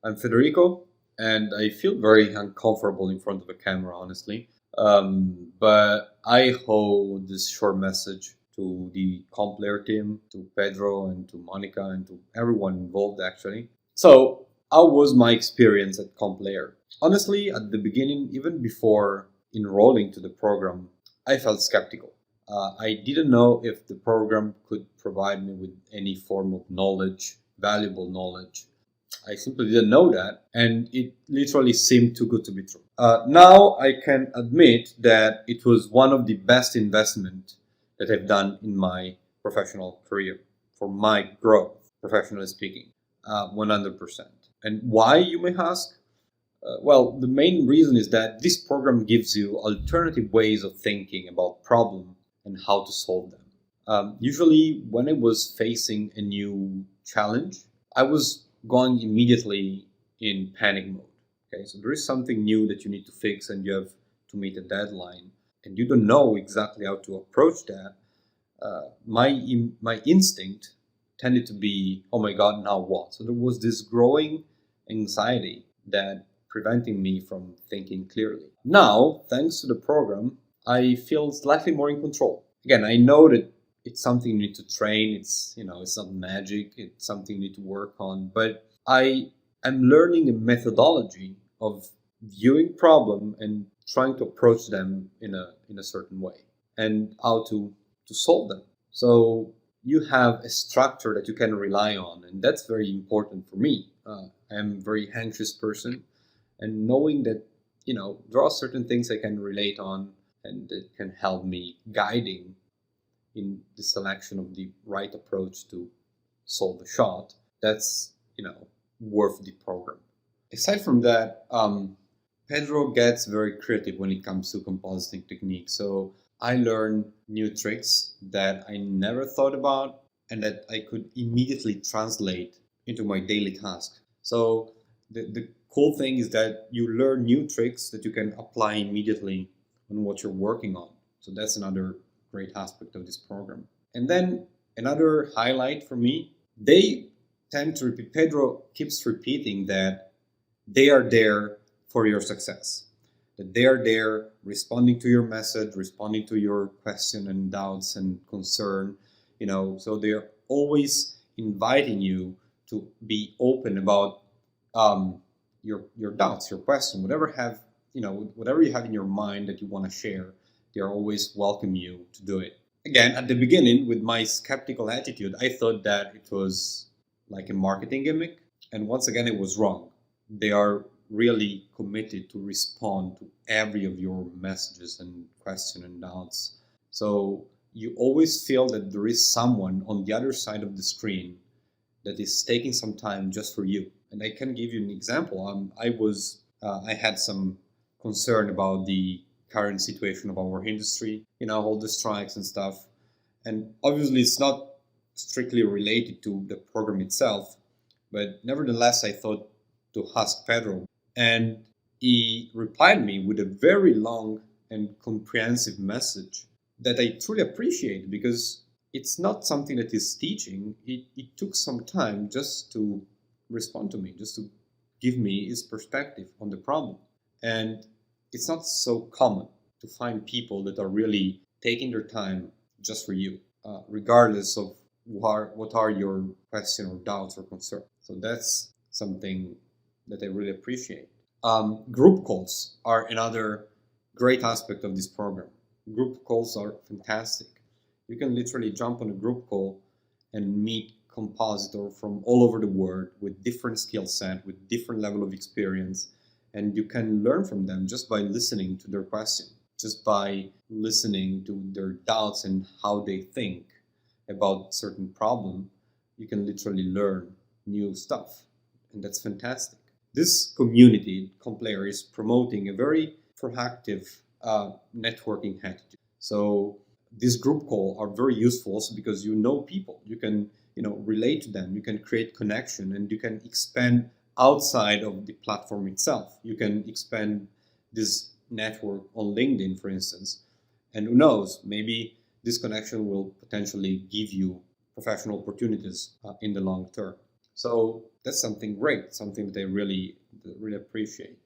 I'm Federico, and I feel very uncomfortable in front of a camera, honestly. But I hold this short message to the Complair team, to Pedro, and to Monica, and to everyone involved, actually. So, how was my experience at Complair? Honestly, at the beginning, even before enrolling to the program, I felt skeptical. I didn't know if the program could provide me with any form of knowledge, valuable knowledge. I simply didn't know that, and it literally seemed too good to be true. Now I can admit that it was one of the best investment that I've done in my professional career for my growth, professionally speaking, 100%. And why, you may ask? Well, the main reason is that this program gives you alternative ways of thinking about problem and how to solve them. Usually, when I was facing a new challenge, I was going immediately in panic mode. Okay, so there is something new that you need to fix, and you have to meet a deadline, and you don't know exactly how to approach that. My instinct tended to be, oh my God, now what? So there was this growing anxiety that preventing me from thinking clearly. Now, thanks to the program, I feel slightly more in control. Again, I know that it's something you need to train. It's not magic. It's something you need to work on. But I am learning a methodology of viewing problem and trying to approach them in a certain way, and how to solve them. So you have a structure that you can rely on, and that's very important for me. I'm a very anxious person, and knowing that there are certain things I can relate on and that can help me guiding in the selection of the right approach to solve the shot, that's worth the program. Aside from that, Pedro gets very creative when it comes to compositing technique. So I learn new tricks that I never thought about and that I could immediately translate into my daily task. So the cool thing is that you learn new tricks that you can apply immediately on what you're working on. So that's another great aspect of this program. And then another highlight for me, they tend to repeat, Pedro keeps repeating that they are there for your success, that they are there responding to your message, responding to your question and doubts and concern, so they're always inviting you to be open about your doubts, your question, whatever you have in your mind that you want to share. They're always welcome you to do it. Again, at the beginning, with my skeptical attitude, I thought that it was like a marketing gimmick, and once again, it was wrong. They are really committed to respond to every of your messages and questions and doubts. So you always feel that there is someone on the other side of the screen that is taking some time just for you. And I can give you an example. I had some concern about the current situation of our industry, all the strikes and stuff. And obviously, it's not strictly related to the program itself, but nevertheless, I thought to ask Pedro, and he replied me with a very long and comprehensive message that I truly appreciate, because it's not something that is teaching. It took some time just to respond to me, just to give me his perspective on the problem. And it's not so common to find people that are really taking their time just for you, regardless of what are your questions or doubts or concerns. So that's something that I really appreciate. Group calls are another great aspect of this program. Group calls are fantastic. You can literally jump on a group call and meet compositors from all over the world with different skill set, with different level of experience, and you can learn from them just by listening to their question, just by listening to their doubts and how they think about certain problem. You can literally learn new stuff, and that's fantastic. This community, Complair, is promoting a very proactive networking attitude. So these group calls are very useful also because people. You can relate to them. You can create connection, and you can expand outside of the platform itself. You can expand this network on LinkedIn, for instance, and who knows, maybe this connection will potentially give you professional opportunities in the long term. So that's something great, something that I really appreciate.